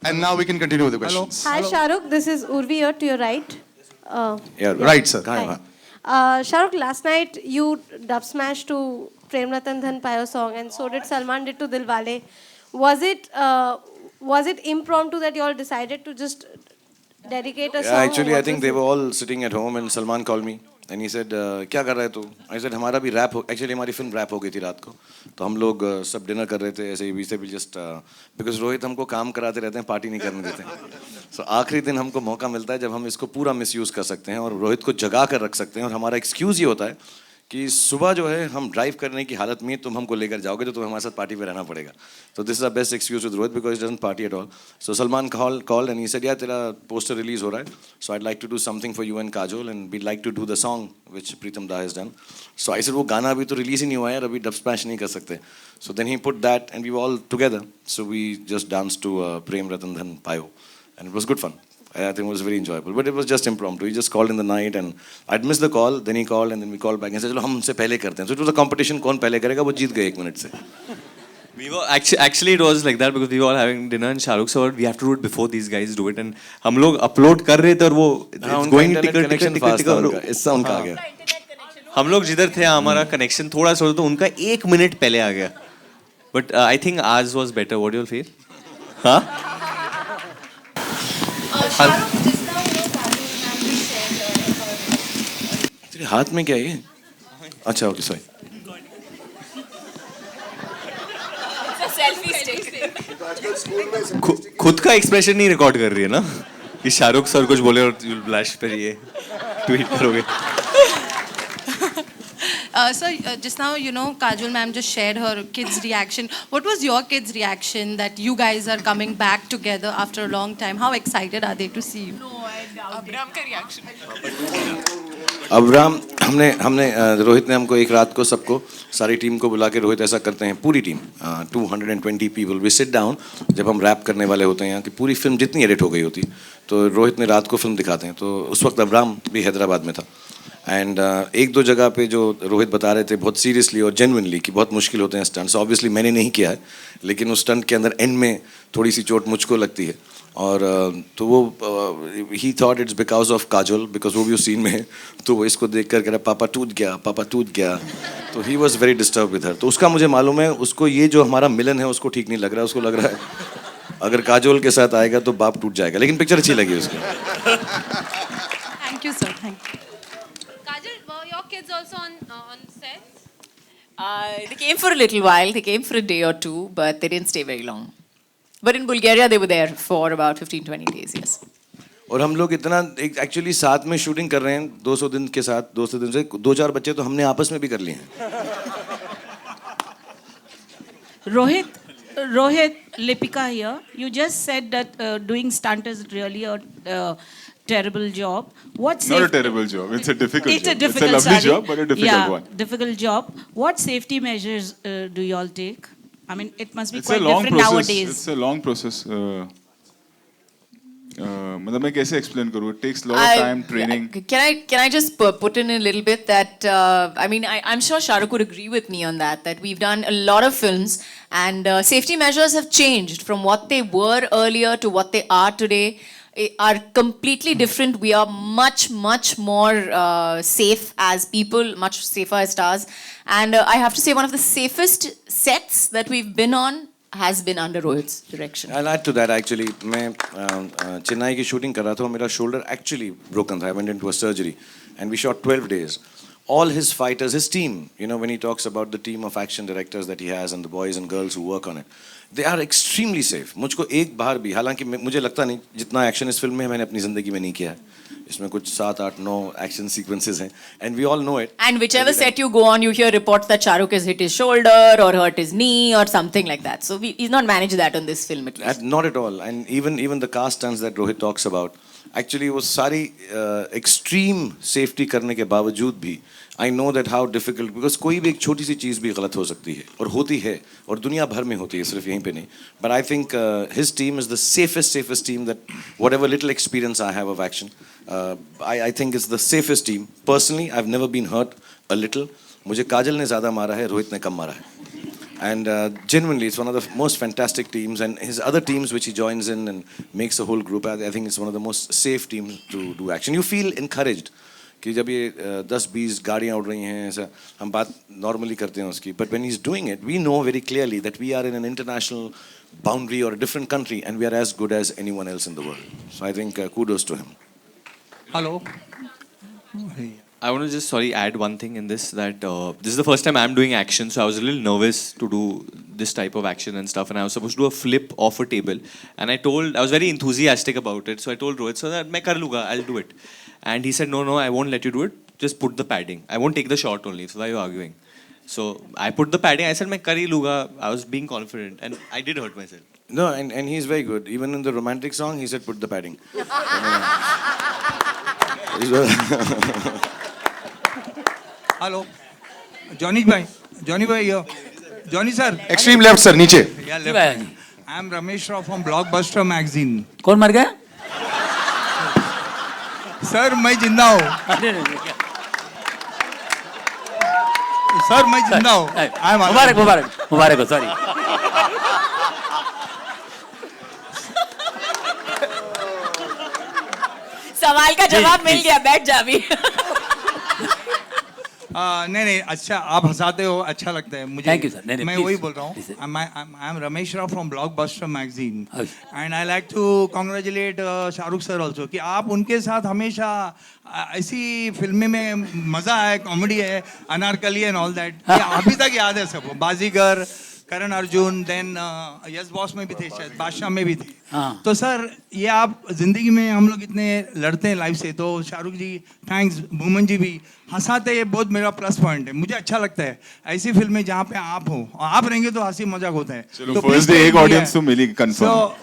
And now we can continue with the questions. Hi Shahrukh, this is Urvi here to your right. Yeah, right sir. Shahrukh, last night you dub smashed to Prem Ratan Dhan Payo song, and so did Salman did to Dilwale. Was it impromptu that you all decided to just dedicate a song? Actually, I think they were all sitting at home and Salman called me and he said क्या कर रहा है तू? I said हमारा भी rap हो, actually हमारी film rap हो गई थी रात को, तो हम लोग सब डिनर कर रहे थे ऐसे ही, वी से भी जस्ट बिकॉज रोहित हमको काम कराते रहते हैं, पार्टी नहीं करने देते हैं। सो आखिरी दिन हमको मौका मिलता है जब हम इसको पूरा मिसयूज़ कर सकते हैं और रोहित को जगा कर रख सकते हैं, और हमारा एक्सक्यूज़ ये होता है कि सुबह जो है हम ड्राइव करने की हालत में तुम हमको लेकर जाओगे तो तुम्हें हमारे साथ पार्टी पे रहना पड़ेगा। तो this is the best excuse with Rohit because doesn't party at all. So Salman call and he said यार तेरा पोस्टर रिलीज हो रहा है, so I like to do something for you and Kajol and we like to do the song which Pritam da has done. So I said वो गाना अभी तो release ही नहीं हुआ है, अभी डब स्मैश नहीं कर सकते। So then he put that and we were all together, so we just dance to Prem Ratan Dhan Payo and it was good fun. I think it was very enjoyable, but it was just impromptu. He just called in the night and I'd missed the call, then he called and then we called back and said चलो हम उनसे पहले करते हैं। So it was a competition, कौन पहले करेगा, वो जीत गए 1 मिनट से। We were actually it was like that because we were all having dinner and Shahrukh sir, we have to do it before these guys do it, and हम लोग upload कर रहे थे और वो it's going टिकट इससे उनका आ गया। हम लोग जिधर थे हमारा कनेक्शन थोड़ा सा तो उनका 1 मिनट पहले आ गया, but I think ours was better. What do you feel? हाँ? तेरे हाथ में क्या है ये? अच्छा ओके सॉरी। खुद का एक्सप्रेशन नहीं रिकॉर्ड कर रही है ना कि शाहरुख सर कुछ बोले और ब्लश पर ये ट्वीट करोगे। Sir, just now, you know, Kajol ma'am just shared her kids' reaction. What was your kids' reaction that you guys are coming back together after a long time? How excited are they to see you? No, I doubt Abram ka reaction. Abram हमने रोहित ने हमको एक रात को सबको सारी team को बुला के, रोहित ऐसा करते हैं पूरी team 220 people we sit down, जब हम रैप करने वाले होते हैं यहाँ की पूरी फिल्म जितनी एडिट हो गई होती तो रोहित ने रात को फिल्म दिखाते हैं। तो उस वक्त अब्राम भी हैदराबाद में था एंड एक दो जगह पे जो रोहित बता रहे थे बहुत सीरियसली और जेन्युइनली कि बहुत मुश्किल होते हैं स्टंट्स। ऑब्वियसली मैंने नहीं किया है, लेकिन उस स्टंट के अंदर एंड में थोड़ी सी चोट मुझको लगती है और तो वो ही thought it's because of Kajol, because वो भी उस सीन में है, तो वो इसको देख कर कह रहा पापा टूट गया, पापा टूट गया। तो he was very disturb with her. तो उसका मुझे मालूम है, उसको ये जो हमारा मिलन है उसको ठीक नहीं लग रहा है, उसको लग रहा है अगर काजोल के साथ आएगा तो बाप टूट जाएगा। लेकिन पिक्चर अच्छी लगी उसको। Thank you, sir. Thank you. Kajol, were your kids also on set? They came for a little while. They came for a day or two, but they didn't stay very long. But in Bulgaria, they were there for about 15-20 days, yes. और हम लोग इतना actually साथ में shooting कर रहे हैं 200 दिन के साथ, 200 दिन से 2-4 बच्चे तो हमने आपस में भी कर लिए हैं। Rohit, Lipika here. You just said that doing stunt is really a terrible job. What's not a terrible job? It's a difficult job. It's a difficult, it's a lovely job, but a difficult one. Difficult job. What safety measures do you all take? I mean, it must be It's quite a long different process. nowadays. It's a long process. मतलब मैं कैसे explain करूँ? It takes a lot of time, training. Can I just put in a little bit that I mean I'm sure Shahrukh would agree with me on that we've done a lot of films and safety measures have changed from what they were earlier to what they are today. Are completely different. We are much more safe as people, much safer as stars. And I have to say one of the safest sets that we've been on has been under Rohit's direction. I'll add to that actually. मैं चेन्नई की shooting कर रहा था और मेरा shoulder actually broken था. I went into a surgery and we shot 12 days. All his fighters, his team, you know, when he talks about the team of action directors that he has and the boys and girls who work on it, they are extremely safe. मुझको एक बार भी, हालांकि मुझे लगता नहीं जितना action इस film में मैंने अपनी जिंदगी में नहीं किया है। इसमें कुछ 7, 8, 9 एक्शन सीक्वेंसेस हैं and we all know it. And whichever set you go on, you hear reports that Shahrukh has hit his shoulder or hurt his knee or something like that. So he's not managed that on this film at least. Not at all. And even the car stunts that Rohit talks about, actually वो सारी extreme safety करने के बावजूद भी I know that how difficult, because कोई भी एक छोटी सी चीज़ भी गलत हो सकती है और होती है और दुनिया भर में होती है, सिर्फ यहीं पे नहीं. But I think his team is the safest team that whatever little experience I have of action, I think it's the safest team. Personally, I've never been hurt a little. मुझे काजल ने ज़्यादा मारा है, रोहित ने कम मारा है. And genuinely, it's one of the most fantastic teams. And his other teams, which he joins in and makes a whole group, I think it's one of the most safe teams to do action. You feel encouraged. कि जब ये 10-20 गाड़ियाँ उड़ रही हैं, ऐसा हम बात नॉर्मली करते हैं उसकी. But when he's doing it, we know very clearly that we are in an international boundary or a different country, and we are as good as anyone else in the world. So I think kudos to him. Hello. I want to just add one thing in this that this is the first time I'm doing action, so I was a little nervous to do this type of action and stuff, and I was supposed to do a flip off a table, and I was very enthusiastic about it, so I told Rohit, so that मैं कर लूँगा, I'll do it, and he said no, I won't let you do it, just put the padding, I won't take the shot only, so why are you arguing? So I put the padding, I said मैं कर ही लूँगा, I was being confident, and I did hurt myself. No, and he's very good. Even in the romantic song, he said put the padding. Hello, Johnny bhai, here. Johnny sir. Extreme left sir, नीचे. Yeah, left. I am Ramesh Rao from Blockbuster magazine. कौन मर गया? Sir मैं जिंदा हूँ. Sir मैं जिंदा हूँ. मुबारक हो, सॉरी. सवाल का जवाब मिल गया, बैठ जा अभी. नहीं अच्छा आप हंसाते हो, अच्छा लगता है मुझे. Thank you, sir. नहीं, मैं please. वही बोल रहा हूँ. I am Ramesh Rao from Blockbuster magazine and I like to congratulate Shahrukh sir also कि आप उनके साथ हमेशा ऐसी फिल्में में मजा है, कॉमेडी है, अनारकली एंड ऑल दैट, अभी तक याद है सबको. बाजीगर, Karan Arjun, then yes boss में भी थे, शायद बादशाह में भी थे. तो सर ये आप जिंदगी में हम लोग इतने लड़ते हैं लाइफ से, तो शाहरुख जी थैंक्स, भूमन जी भी हंसाते, ये बहुत मेरा प्लस पॉइंट है. मुझे अच्छा लगता है ऐसी फिल्में जहाँ पे आप हो, आप रहेंगे तो हंसी मजाक होता है. तो फर्स्ट डे एक ऑडियंस तो मिली confirm. So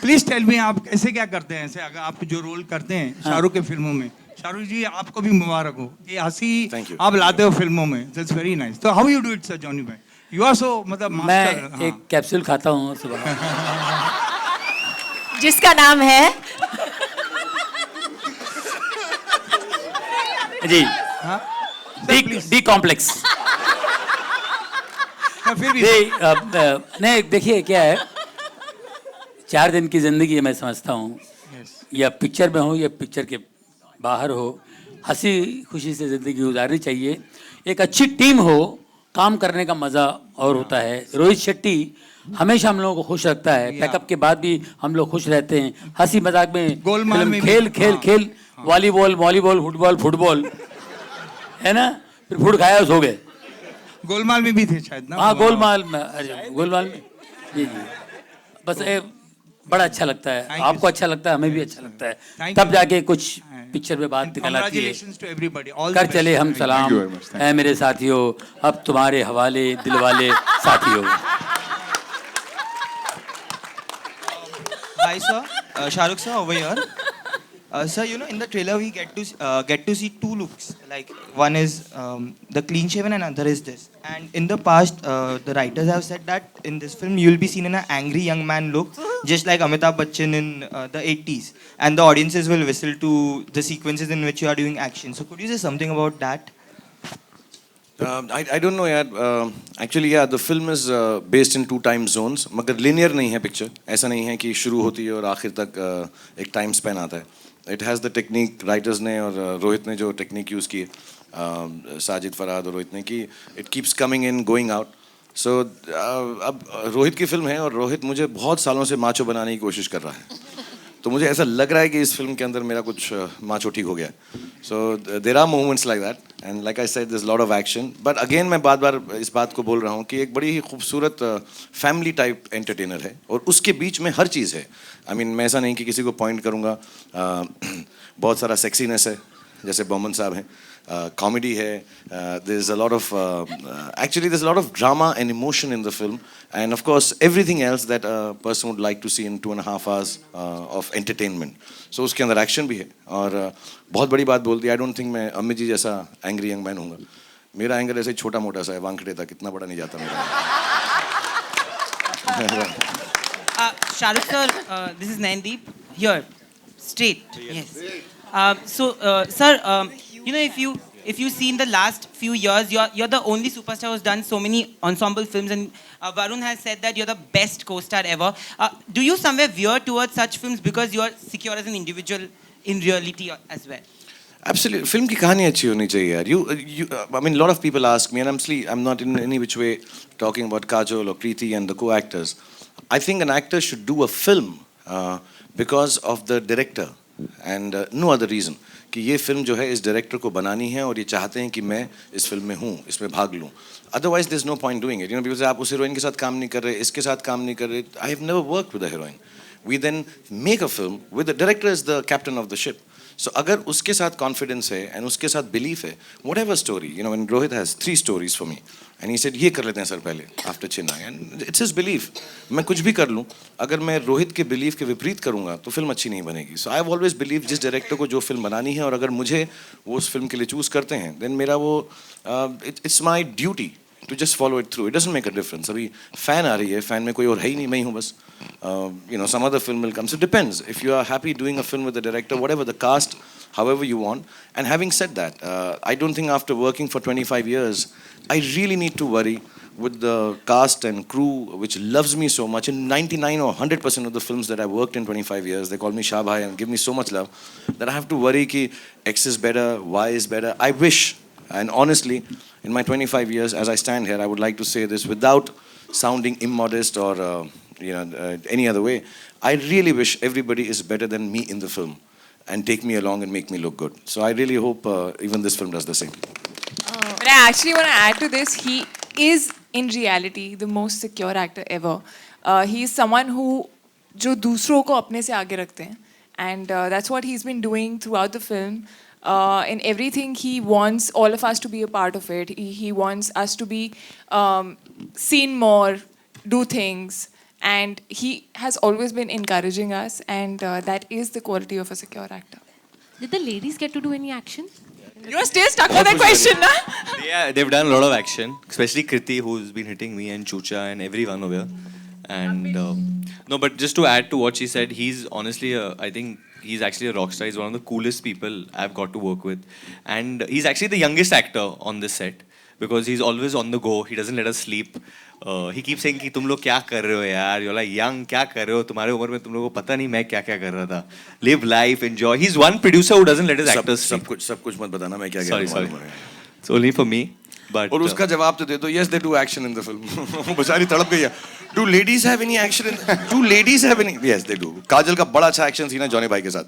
please tell me आप कैसे क्या करते हैं, ऐसे अगर आप जो रोल करते हैं शाहरुख के फिल्मों में. शाहरुख जी आपको भी मुबारक हो, ये हंसी आप लाते हो फिल्मों में. That's very nice. तो how you do it sir Johnny भाई? यू आर सो मतलब मैं एक कैप्सूल खाता हूँ सुबह, जिसका नाम है जी डी कॉम्प्लेक्स. नहीं देखिए क्या है, 4 दिन की जिंदगी है, मैं समझता हूँ या पिक्चर में हो या पिक्चर के बाहर हो, हंसी खुशी से जिंदगी गुजारनी चाहिए. एक अच्छी टीम हो, काम करने का मजा और होता है. रोहित शेट्टी हमेशा हम लोगों को खुश रखता है, पैकअप के बाद भी हम लोग खुश रहते हैं, हंसी मजाक में, गोलमाल में खेल वॉलीबॉल फुटबॉल है ना, फिर फूड खाया सो गए. गोलमाल में भी थे शायद ना. हाँ गोलमाल में जी. बस बड़ा अच्छा लगता है, आपको अच्छा लगता है, हमें भी अच्छा लगता है, तब जाके कुछ पिक्चर में बात निकल आती है. कर चले हम सलाम है मेरे साथियों, अब तुम्हारे हवाले दिल वाले साथियों. Hi sir, Shahrukh sir over here. Sir, you know in the trailer we get to see 2 looks. Like one is the clean shaven and another is this. And in the past, the writers have said that in this film you will be seen in an angry young man look, just like Amitabh Bachchan in the 80s. And the audiences will whistle to the sequences in which you are doing action. So could you say something about that? I don't know यार. Actually yeah, the film is based in 2 time zones. मगर linear नहीं है picture. ऐसा नहीं है कि शुरू होती है और आखिर तक एक time span आता है. It has the technique writers ने और रोहित ने जो technique use की है, साजिद फरहाद और रोहित ने, कि it keeps coming in going out. So अब रोहित की फिल्म है और रोहित मुझे बहुत सालों से माचो बनाने की कोशिश कर रहा है. तो मुझे ऐसा लग रहा है कि इस फिल्म के अंदर मेरा कुछ माचो ठीक हो गया. So there are moments like that and like I said there is lot of action. But again मैं बार इस बात को बोल रहा हूँ कि एक बड़ी ही खूबसूरत फैमिली टाइप एंटरटेनर है और उसके बीच में हर चीज़ है. आई मीन मैं ऐसा नहीं कि किसी को पॉइंट करूँगा. बहुत सारा सेक्सीनेस है जैसे बोमन साहब हैं, कॉमेडी है, there is a lot of actually there is a lot of drama and emotion in the film and of course everything else that a person would like to see in 2.5 hours of entertainment. So उसके अंदर action भी है और बहुत बड़ी बात बोल दी. आई don't think मैं अमित जी जैसा एंग्री यंग मैन हूँगा. मेरा एंगर ऐसे छोटा मोटा सा है, वांकड़े तक, इतना बड़ा नहीं जाता मेरा. Shahrukh sir, this is Nandeep here, straight. Yes. Sir, you know, if you see in the last few years, you're the only superstar who's done so many ensemble films, and Varun has said that you're the best co-star ever. Do you somewhere veer towards such films because you're secure as an individual in reality as well? Absolutely. Film की कहानी अच्छी होनी चाहिए यार. I mean, a lot of people ask me, and I'm not in any which way talking about Kajol or Kriti and the co-actors. I think an actor should do a film because of the director and no other reason कि ये film जो है इस director को बनानी है और ये चाहते हैं कि मैं इस फिल्म में हूँ, इसमें भाग लूँ. Otherwise there is no point doing it, you know, because आप उस हीरोइन के साथ काम नहीं कर रहे, इसके साथ काम नहीं कर रहे. I have never worked with a heroine. We then make a film with the director as the captain of the ship. So अगर उसके साथ confidence है and उसके साथ belief है, whatever story, you know, when Rohit has 3 stories for me, and he said ये कर लेते हैं सर पहले after Chennai, and it's his belief. मैं कुछ भी कर लूँ, अगर मैं रोहित के belief के विपरीत करूँगा तो फिल्म अच्छी नहीं बनेगी. So I've always believed जिस director को जो फिल्म बनानी है और अगर मुझे वो उस फिल्म के लिए choose करते हैं, then मेरा वो it's my duty to just follow it through. It doesn't make a difference. अभी fan आ रही है, fan में कोई और है ही नहीं, मैं ही हूँ बस. You know, some other film will come. So it depends. If you are happy doing a film with the director, whatever the cast, however you want. And having said that, I don't think after working for 25 years, I really need to worry with the cast and crew which loves me so much. In 99 or 100% of the films that I worked in 25 years, they call me Shah Bhai and give me so much love that I have to worry ki X is better, Y is better. I wish, and honestly, in my 25 years, as I stand here, I would like to say this without sounding immodest or any other way. I really wish everybody is better than me in the film and take me along and make me look good. So I really hope even this film does the same. But I actually want to add to this. He is in reality the most secure actor ever. He is someone who जो दूसरों को अपने से आगे रखते हैं, and that's what he's been doing throughout the film. In everything, he wants all of us to be a part of it. He wants us to be seen more, do things. And he has always been encouraging us, and that is the quality of a secure actor. Did the ladies get to do any action? You are still stuck on that question, na? Yeah, they've done a lot of action, especially Kriti, who's been hitting me, and Chucha, and everyone over here. And no, but just to add to what she said, he's honestly, I think he's actually a rock star. He's one of the coolest people I've got to work with. And he's actually the youngest actor on this set because he's always on the go. He doesn't let us sleep. He keeps saying कि तुम लोग क्या कर रहे हो यार? You're like young, क्या कर रहे हो? तुम्हारे उम्र में तुम लोगों को पता नहीं मैं क्या क्या कर रहा था. Live life, enjoy. He's one producer who doesn't let his actors sleep. सब कुछ मत बताना मैं क्या Sorry. It's only for me. But और उसका जवाब तो दे दो. Yes, they do action in the film. वो बेचारी तड़प गई है. Do ladies have any action in? Do ladies have any? Yes, they do. काजल का बड़ा अच्छा action सीन है जॉनी भाई के साथ.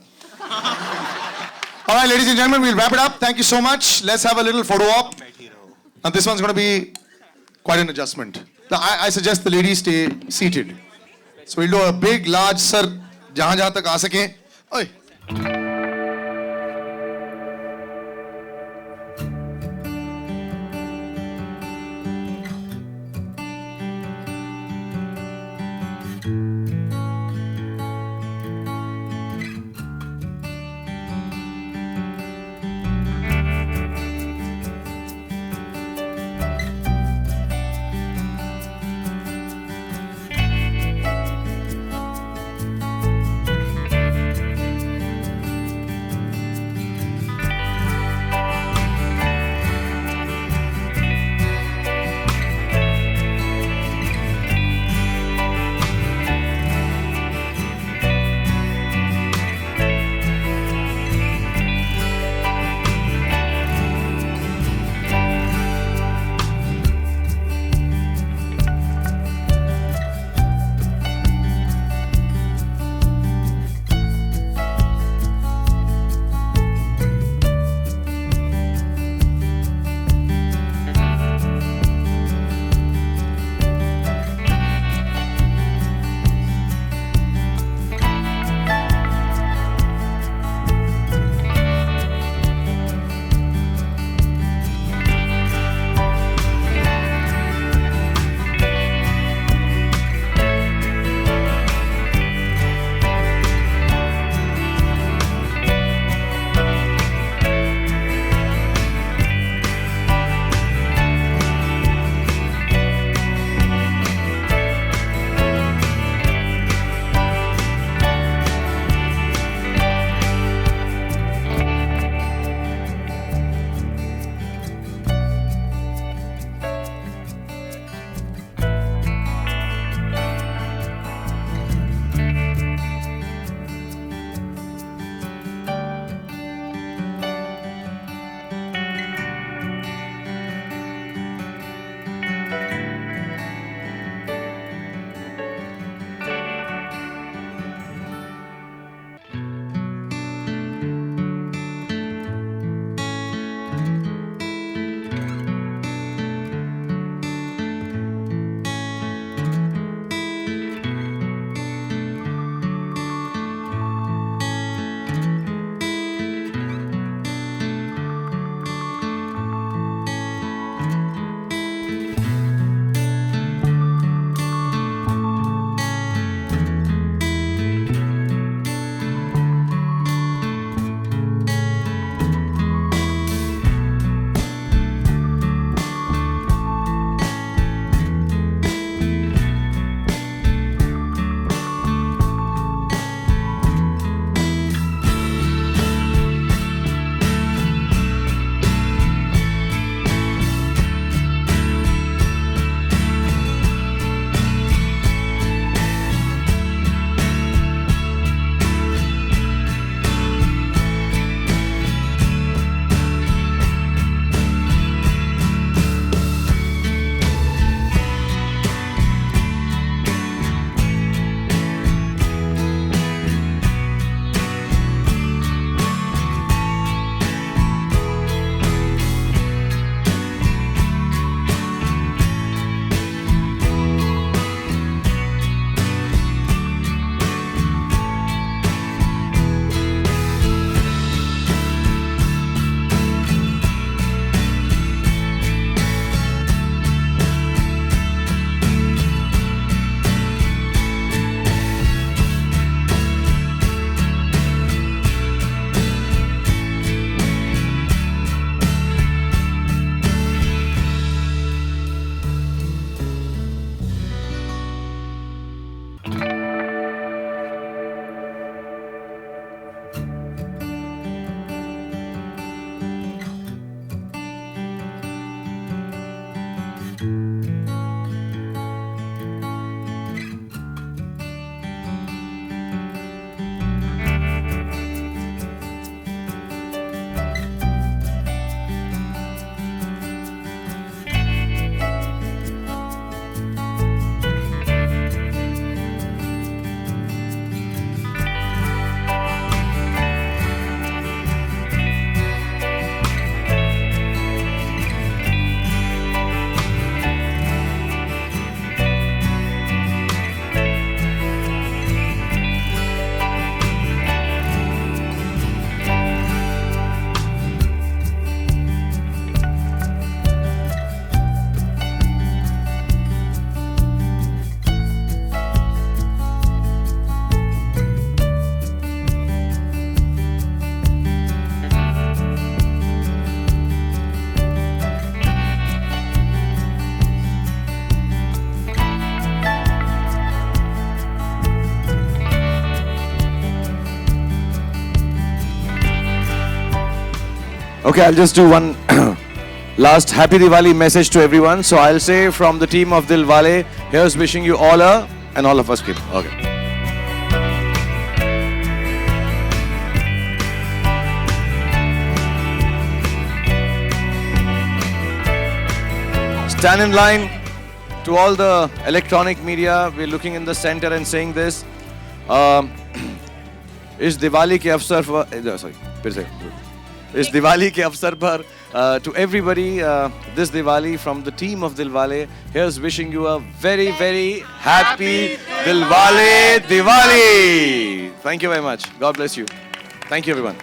All right, ladies and gentlemen, we'll wrap it up. Thank you so much. Let's have a little photo op. And this one's going to be quite an adjustment. I suggest the ladies stay seated. So we'll do a big, large sir, जहाँ तक आ सके. ओए. Okay, I'll just do one last Happy Diwali message to everyone. So I'll say from the team of Dilwale, here's wishing you all and all of us keep. Okay. Stand in line. To all the electronic media, we're looking in the center and saying this. इस दिवाली के अवसर पर sorry फिर से इस दिवाली के अवसर पर to everybody this Diwali from the team of Dilwale, here's wishing you a very very happy Dilwale Diwali. Thank you very much. God bless you. Thank you everyone.